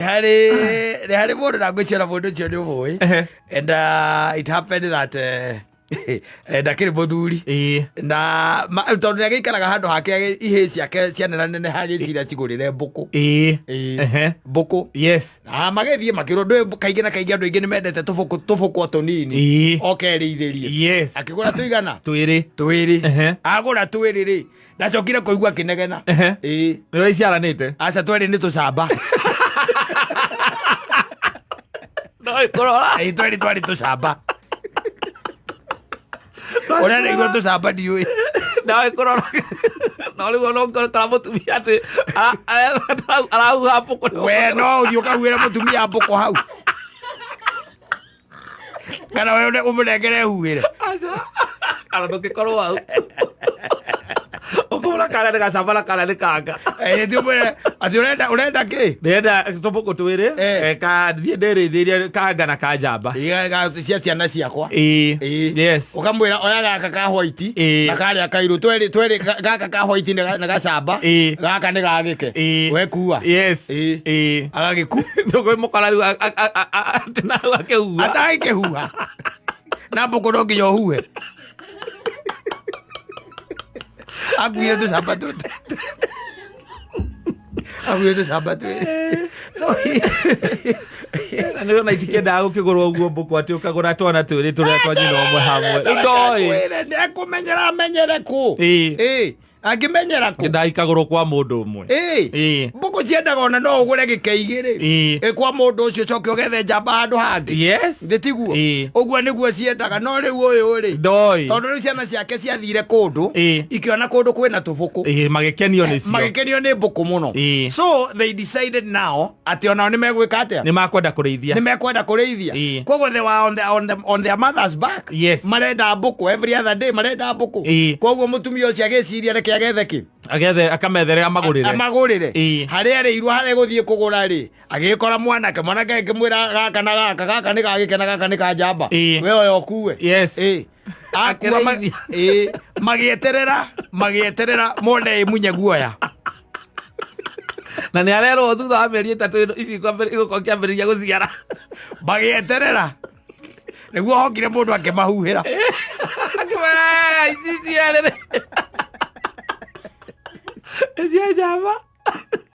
Hari mundu na ngwicira mundu ucio ni umui and it happened that ndakiri muthuri na tondu ni agikaraga handu hake ihii ciake cianena nene hagiciria cigurire mbuku mbuku magethie makirwo ndui kaingi na kaingi andu aingi ni mendete tubuku tunini okerithĩrie akigura tuigana twiri agura twiri ri ndacokire kuigua kinegena ni waiciaranite aca twiri ni tucamba no ikorora twari tucamba ora ni go tucamba ndiui no ikorora no rigo no ngora mutumia ati arahuha mbuku we no uthio kahuira mutumia mbuku hau kana we umurengere huire kana ndugikorwo hau ukumula kana nigacamba kana nikanga ati urenda ki ndenda tubuku twiri ka thie ndirithĩrie kanga na ka njamba cia ciana ciakwa ukamwĩra oya gaka ka white na karĩa kairũ tweri gaka ka white na gacamba gaka nĩ gagĩke wekua agagĩku ndũkwĩmũkora rĩu naũ akĩhuha atagĩkĩhuha na mbũkũ no nginya ũhuhe akuire tucamba tũtũ akuire tucamba twĩrĩ na nä ona itikĩendaga gũkĩgũrwo ũguo mbũkũ atĩ ũkagũra twana twĩrĩ tũrĩa twa nyina ũmwe hamwe ndoĩ ndekũmenyera amenyere kũ angĩmenyera kũ ndagikagũrwo kwa mũndũ ũmwe mbũkũ ciendaga ona no ũgũre gĩke igĩrĩ kwa mũndũ ũcio coke ũgethe njamba handũ hangĩ ndĩtiguo ũguo nĩguo ciendaga no rĩu ũyũ rĩ ndoĩ tondũ rĩu ciana ciake ciathire kũndũ ikĩona kũndũ kwĩna tũbũkũ magĩkenio nĩ mbũkũ mũno so they decided now atĩ onao nĩ megwĩka atĩa nĩ mekwenda kũrĩithia koguo they were on their mother's back marenda mbũkũ every other day marenda mbũkũ koguo mũtumia ũcio agĩciria reke agethe akamethere amagũrĩre harĩa rĩirwo harĩa gũthiĩ kũgũra rĩ agĩkora mwanake ngĩmwĩra gaka na gaka nĩ gagĩke na gaka nĩ ka njamba we oya ũkue magĩeterera mone ĩmunye guoya na nĩ arerwo thutha wa mĩeri ĩtatũ ici igũkorwo kĩambĩrĩria gũciara magĩeterera nĩguo hokire mũndũ akĩmahuhĩra ici ciarĩrĩ cia njamba